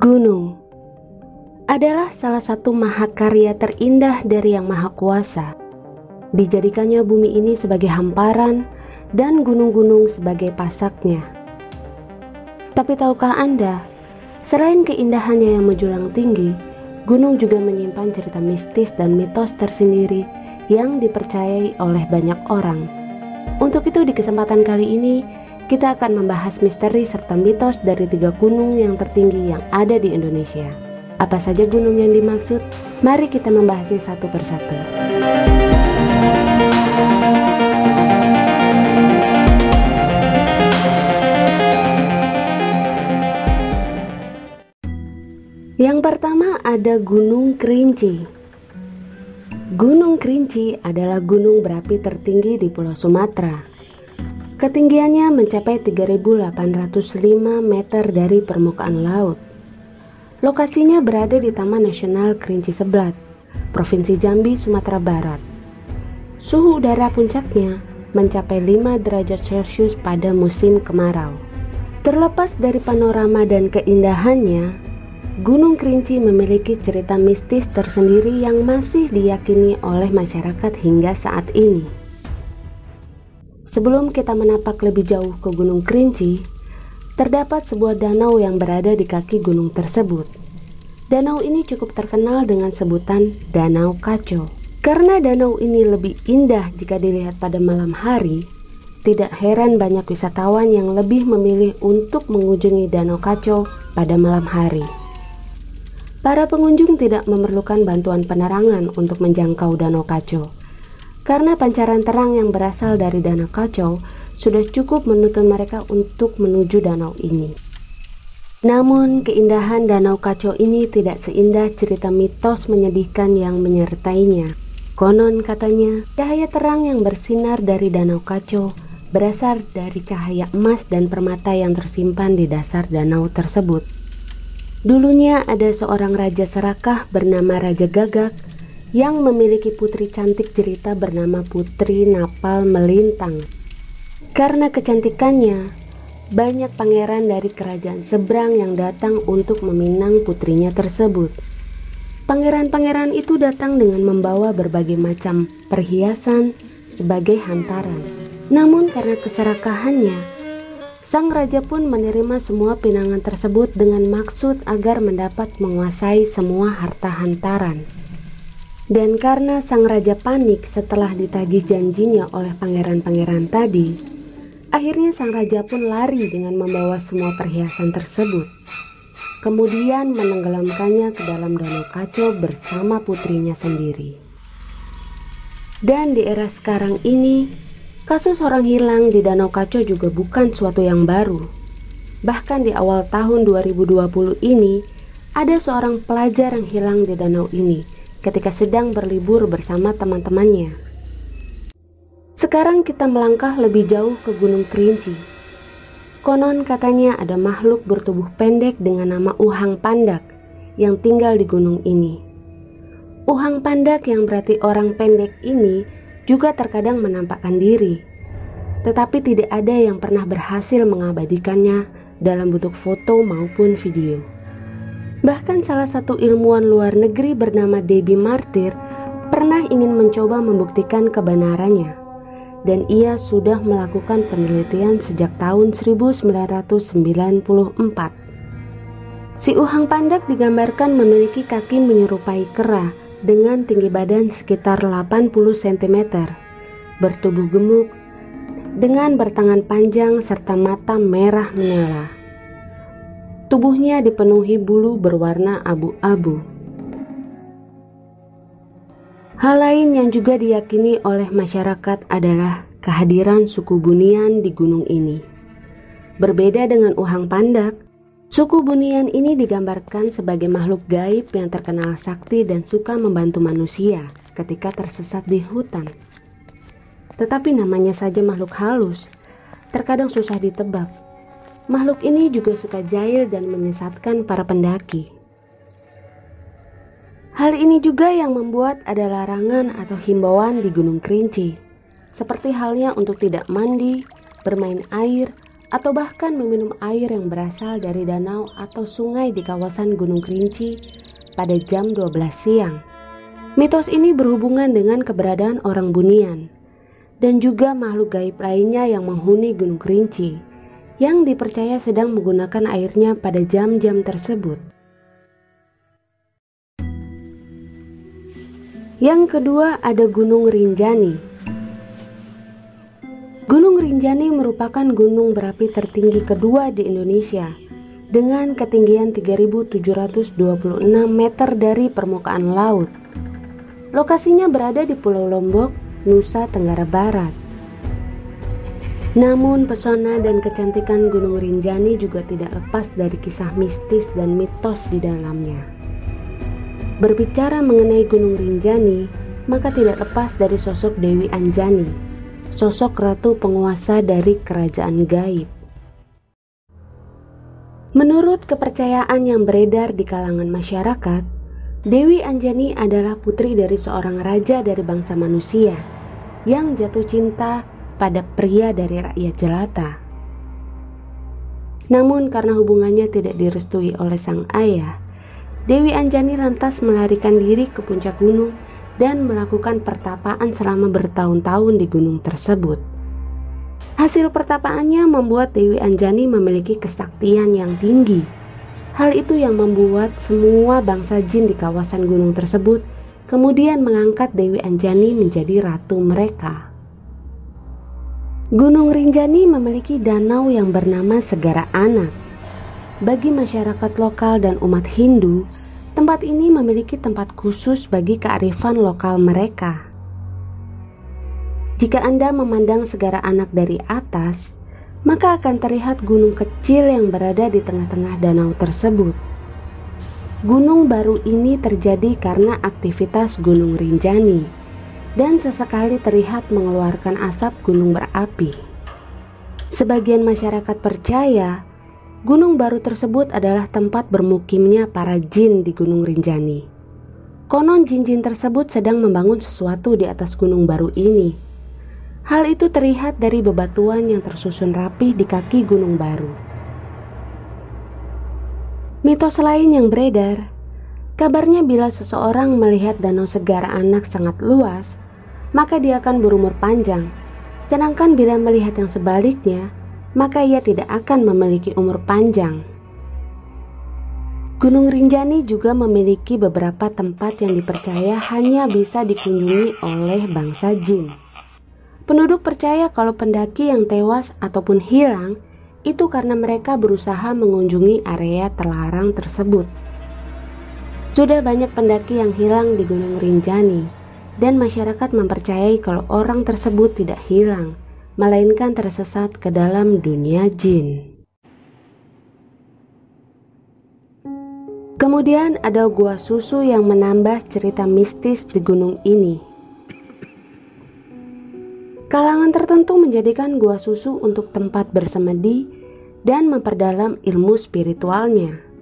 Gunung adalah salah satu mahakarya terindah dari Yang Maha Kuasa. Dijadikannya bumi ini sebagai hamparan dan gunung-gunung sebagai pasaknya. Tapi tahukah Anda, selain keindahannya yang menjulang tinggi, gunung juga menyimpan cerita mistis dan mitos tersendiri yang dipercayai oleh banyak orang. Untuk itu di kesempatan kali ini, kita akan membahas misteri serta mitos dari 3 gunung yang tertinggi yang ada di Indonesia. Apa saja gunung yang dimaksud? Mari kita membahasnya satu persatu. Yang pertama ada Gunung Kerinci. Gunung Kerinci adalah gunung berapi tertinggi di Pulau Sumatera. Ketinggiannya mencapai 3.805 meter dari permukaan laut. Lokasinya berada di Taman Nasional Kerinci Seblat, Provinsi Jambi, Sumatera Barat. Suhu udara puncaknya mencapai 5 derajat Celcius pada musim kemarau. Terlepas dari panorama dan keindahannya, Gunung Kerinci memiliki cerita mistis tersendiri yang masih diyakini oleh masyarakat hingga saat ini. Sebelum kita menapak lebih jauh ke Gunung Kerinci, terdapat sebuah danau yang berada di kaki gunung tersebut. Danau ini cukup terkenal dengan sebutan Danau Kaco. Karena danau ini lebih indah jika dilihat pada malam hari, tidak heran banyak wisatawan yang lebih memilih untuk mengunjungi Danau Kaco pada malam hari. Para pengunjung tidak memerlukan bantuan penerangan untuk menjangkau Danau Kaco, karena pancaran terang yang berasal dari Danau Kaco sudah cukup menuntun mereka untuk menuju danau ini. Namun, keindahan Danau Kaco ini tidak seindah cerita mitos menyedihkan yang menyertainya. Konon katanya, cahaya terang yang bersinar dari Danau Kaco berasal dari cahaya emas dan permata yang tersimpan di dasar danau tersebut. Dulunya ada seorang raja serakah bernama Raja Gagak yang memiliki putri cantik jelita bernama Putri Napal Melintang. Karena kecantikannya, banyak pangeran dari kerajaan seberang yang datang untuk meminang putrinya tersebut. Pangeran-pangeran itu datang dengan membawa berbagai macam perhiasan sebagai hantaran. Namun karena keserakahannya, sang raja pun menerima semua pinangan tersebut dengan maksud agar mendapat menguasai semua harta hantaran. Dan karena sang raja panik setelah ditagih janjinya oleh pangeran-pangeran tadi, akhirnya sang raja pun lari dengan membawa semua perhiasan tersebut. Kemudian menenggelamkannya ke dalam Danau Kaco bersama putrinya sendiri. Dan di era sekarang ini, kasus orang hilang di Danau Kaco juga bukan suatu yang baru. Bahkan di awal tahun 2020 ini, ada seorang pelajar yang hilang di danau ini ketika sedang berlibur bersama teman-temannya. Sekarang kita melangkah lebih jauh ke Gunung Kerinci. Konon katanya ada makhluk bertubuh pendek dengan nama Uhang Pandak yang tinggal di gunung ini. Uhang Pandak yang berarti orang pendek ini juga terkadang menampakkan diri, tetapi tidak ada yang pernah berhasil mengabadikannya dalam bentuk foto maupun video. Bahkan salah satu ilmuwan luar negeri bernama Debbie Martyr pernah ingin mencoba membuktikan kebenarannya, dan ia sudah melakukan penelitian sejak tahun 1994. Si Uhang Pandak digambarkan memiliki kaki menyerupai kera dengan tinggi badan sekitar 80 cm, bertubuh gemuk, dengan bertangan panjang serta mata merah menyala. Tubuhnya dipenuhi bulu berwarna abu-abu. Hal lain yang juga diyakini oleh masyarakat adalah kehadiran suku Bunian di gunung ini. Berbeda dengan Uhang Pandak, suku Bunian ini digambarkan sebagai makhluk gaib yang terkenal sakti dan suka membantu manusia ketika tersesat di hutan. Tetapi namanya saja makhluk halus, terkadang susah ditebak. Makhluk ini juga suka jahil dan menyesatkan para pendaki. Hal ini juga yang membuat ada larangan atau himbauan di Gunung Kerinci, seperti halnya untuk tidak mandi, bermain air, atau bahkan meminum air yang berasal dari danau atau sungai di kawasan Gunung Kerinci pada jam 12 siang. Mitos ini berhubungan dengan keberadaan orang Bunian dan juga makhluk gaib lainnya yang menghuni Gunung Kerinci yang dipercaya sedang menggunakan airnya pada jam-jam tersebut. Yang kedua ada Gunung Rinjani. Gunung Rinjani merupakan gunung berapi tertinggi kedua di Indonesia dengan ketinggian 3.726 meter dari permukaan laut. Lokasinya berada di Pulau Lombok, Nusa Tenggara Barat. Namun pesona dan kecantikan Gunung Rinjani juga tidak lepas dari kisah mistis dan mitos di dalamnya. Berbicara mengenai Gunung Rinjani, maka tidak lepas dari sosok Dewi Anjani, sosok ratu penguasa dari kerajaan gaib. Menurut kepercayaan yang beredar di kalangan masyarakat, Dewi Anjani adalah putri dari seorang raja dari bangsa manusia yang jatuh cinta pada pria dari rakyat jelata. Namun karena hubungannya tidak direstui oleh sang ayah, Dewi Anjani lantas melarikan diri ke puncak gunung dan melakukan pertapaan selama bertahun-tahun di gunung tersebut. Hasil pertapaannya membuat Dewi Anjani memiliki kesaktian yang tinggi. Hal itu yang membuat semua bangsa jin di kawasan gunung tersebut kemudian mengangkat Dewi Anjani menjadi ratu mereka. Gunung Rinjani memiliki danau yang bernama Segara Anak. Bagi masyarakat lokal dan umat Hindu, tempat ini memiliki tempat khusus bagi kearifan lokal mereka. Jika Anda memandang Segara Anak dari atas, maka akan terlihat gunung kecil yang berada di tengah-tengah danau tersebut. Gunung baru ini terjadi karena aktivitas Gunung Rinjani, dan sesekali terlihat mengeluarkan asap gunung berapi. Sebagian masyarakat percaya gunung baru tersebut adalah tempat bermukimnya para jin di Gunung Rinjani. Konon jin-jin tersebut sedang membangun sesuatu di atas gunung baru ini. Hal itu terlihat dari bebatuan yang tersusun rapih di kaki gunung baru. Mitos lain yang beredar, kabarnya bila seseorang melihat danau Segara Anak sangat luas, maka dia akan berumur panjang. Sedangkan bila melihat yang sebaliknya, maka ia tidak akan memiliki umur panjang. Gunung Rinjani juga memiliki beberapa tempat yang dipercaya hanya bisa dikunjungi oleh bangsa jin. Penduduk percaya kalau pendaki yang tewas ataupun hilang itu karena mereka berusaha mengunjungi area terlarang tersebut. Sudah banyak pendaki yang hilang di Gunung Rinjani, dan masyarakat mempercayai kalau orang tersebut tidak hilang, melainkan tersesat ke dalam dunia jin. Kemudian ada gua susu yang menambah cerita mistis di gunung ini. Kalangan tertentu menjadikan gua susu untuk tempat bersemedi dan memperdalam ilmu spiritualnya.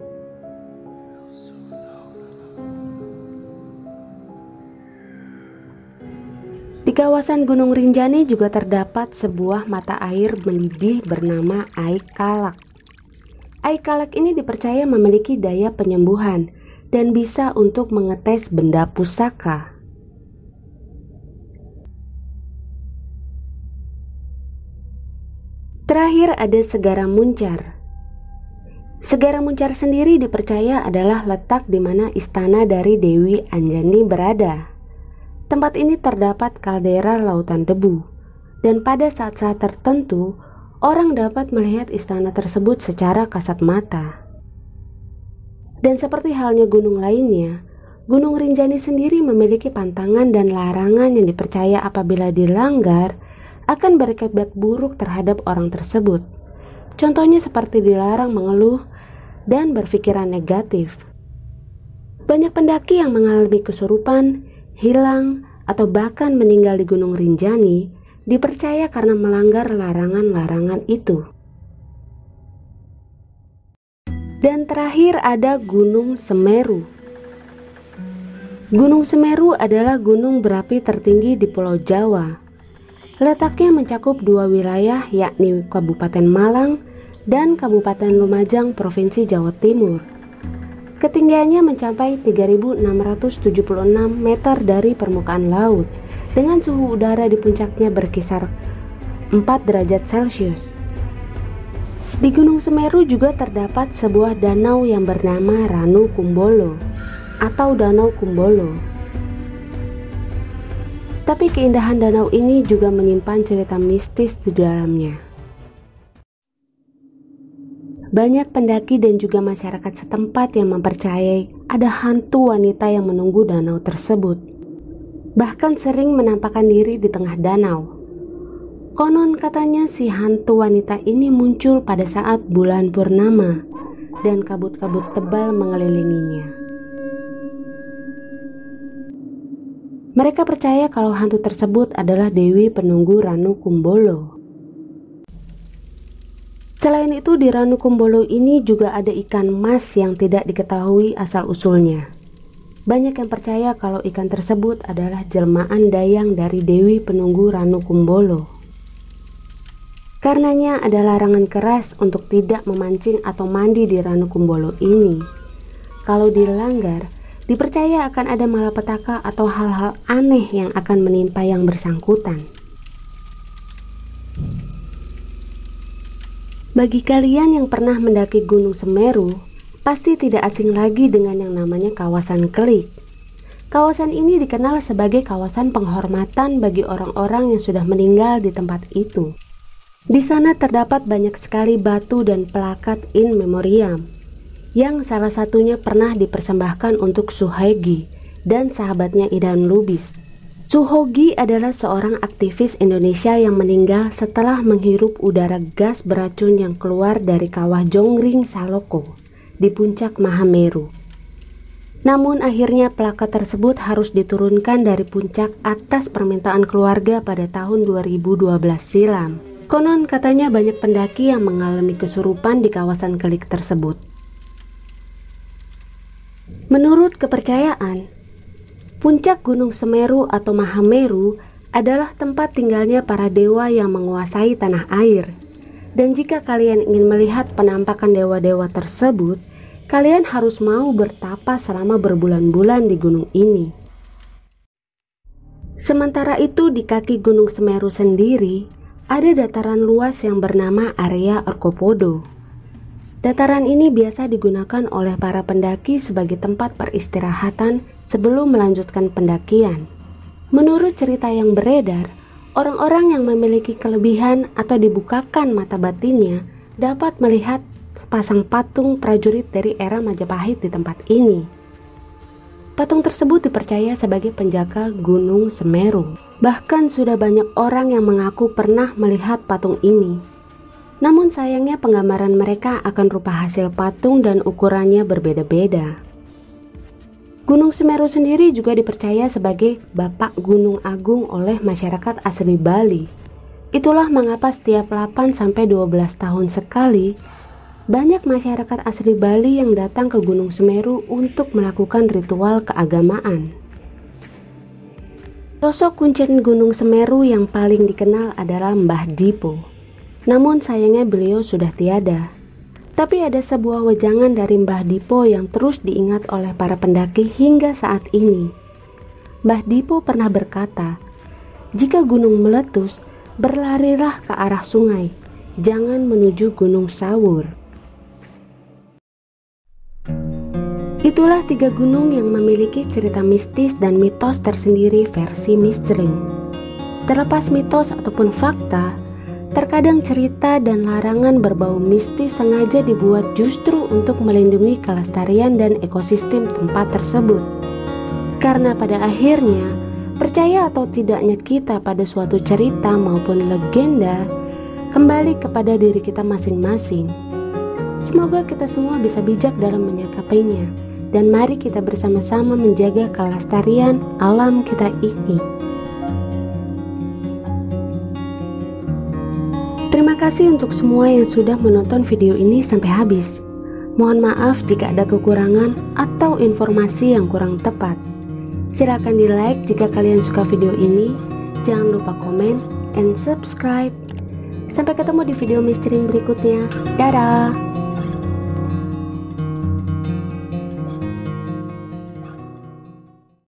Di kawasan Gunung Rinjani juga terdapat sebuah mata air mendidih bernama Ai Kalak. Ai Kalak ini dipercaya memiliki daya penyembuhan dan bisa untuk mengetes benda pusaka. Terakhir ada Segara Muncar. Segara Muncar sendiri dipercaya adalah letak di mana istana dari Dewi Anjani berada. Tempat ini terdapat kaldera lautan debu, dan pada saat-saat tertentu, orang dapat melihat istana tersebut secara kasat mata. Dan seperti halnya gunung lainnya, Gunung Rinjani sendiri memiliki pantangan dan larangan yang dipercaya apabila dilanggar akan berakibat buruk terhadap orang tersebut. Contohnya seperti dilarang mengeluh dan berpikiran negatif. Banyak pendaki yang mengalami kesurupan, hilang, atau bahkan meninggal di Gunung Rinjani dipercaya karena melanggar larangan-larangan itu. Dan terakhir ada Gunung Semeru. Gunung Semeru adalah gunung berapi tertinggi di Pulau Jawa. Letaknya mencakup dua wilayah, yakni Kabupaten Malang dan Kabupaten Lumajang, Provinsi Jawa Timur. Ketinggiannya mencapai 3.676 meter dari permukaan laut, dengan suhu udara di puncaknya berkisar 4 derajat Celcius. Di Gunung Semeru juga terdapat sebuah danau yang bernama Ranu Kumbolo atau Danau Kumbolo. Tapi keindahan danau ini juga menyimpan cerita mistis di dalamnya. Banyak pendaki dan juga masyarakat setempat yang mempercayai ada hantu wanita yang menunggu danau tersebut. Bahkan sering menampakkan diri di tengah danau. Konon katanya si hantu wanita ini muncul pada saat bulan purnama dan kabut-kabut tebal mengelilinginya. Mereka percaya kalau hantu tersebut adalah Dewi Penunggu Ranu Kumbolo. Selain itu, di Ranu Kumbolo ini juga ada ikan mas yang tidak diketahui asal-usulnya. Banyak yang percaya kalau ikan tersebut adalah jelmaan dayang dari Dewi Penunggu Ranu Kumbolo. Karenanya ada larangan keras untuk tidak memancing atau mandi di Ranu Kumbolo ini. Kalau dilanggar, dipercaya akan ada malapetaka atau hal-hal aneh yang akan menimpa yang bersangkutan. Bagi kalian yang pernah mendaki Gunung Semeru, pasti tidak asing lagi dengan yang namanya kawasan Klik. Kawasan ini dikenal sebagai kawasan penghormatan bagi orang-orang yang sudah meninggal di tempat itu. Di sana terdapat banyak sekali batu dan plakat in memoriam, yang salah satunya pernah dipersembahkan untuk Suhogi dan sahabatnya Idhan Lubis. Suhogi adalah seorang aktivis Indonesia yang meninggal setelah menghirup udara gas beracun yang keluar dari kawah Jonggring Saloko di puncak Mahameru. Namun akhirnya plakat tersebut harus diturunkan dari puncak atas permintaan keluarga pada tahun 2012 silam. Konon katanya banyak pendaki yang mengalami kesurupan di kawasan Klik tersebut. Menurut kepercayaan, puncak Gunung Semeru atau Mahameru adalah tempat tinggalnya para dewa yang menguasai tanah air. Dan jika kalian ingin melihat penampakan dewa-dewa tersebut, kalian harus mau bertapa selama berbulan-bulan di gunung ini. Sementara itu, di kaki Gunung Semeru sendiri, ada dataran luas yang bernama area Arkopodo. Dataran ini biasa digunakan oleh para pendaki sebagai tempat peristirahatan sebelum melanjutkan pendakian. Menurut cerita yang beredar, orang-orang yang memiliki kelebihan atau dibukakan mata batinnya dapat melihat sepasang patung prajurit dari era Majapahit di tempat ini. Patung tersebut dipercaya sebagai penjaga Gunung Semeru. Bahkan sudah banyak orang yang mengaku pernah melihat patung ini. Namun sayangnya penggambaran mereka akan rupa hasil patung dan ukurannya berbeda-beda. Gunung Semeru sendiri juga dipercaya sebagai Bapak Gunung Agung oleh masyarakat asli Bali. Itulah mengapa setiap 8-12 tahun sekali, banyak masyarakat asli Bali yang datang ke Gunung Semeru untuk melakukan ritual keagamaan. Sosok kuncen Gunung Semeru yang paling dikenal adalah Mbah Dipo. Namun sayangnya beliau sudah tiada. Tapi ada sebuah wejangan dari Mbah Dipo yang terus diingat oleh para pendaki hingga saat ini. Mbah Dipo pernah berkata, "Jika gunung meletus, berlarilah ke arah sungai, jangan menuju Gunung Sawur." Itulah 3 gunung yang memiliki cerita mistis dan mitos tersendiri versi misteri. Terlepas mitos ataupun fakta, terkadang cerita dan larangan berbau mistis sengaja dibuat justru untuk melindungi kelestarian dan ekosistem tempat tersebut. Karena pada akhirnya, percaya atau tidaknya kita pada suatu cerita maupun legenda kembali kepada diri kita masing-masing. Semoga kita semua bisa bijak dalam menyikapinya, dan mari kita bersama-sama menjaga kelestarian alam kita ini. Terima kasih untuk semua yang sudah menonton video ini sampai habis. Mohon maaf jika ada kekurangan atau informasi yang kurang tepat. Silakan di like jika kalian suka video ini. Jangan lupa komen, and subscribe. Sampai ketemu di video misteri berikutnya. Dadah!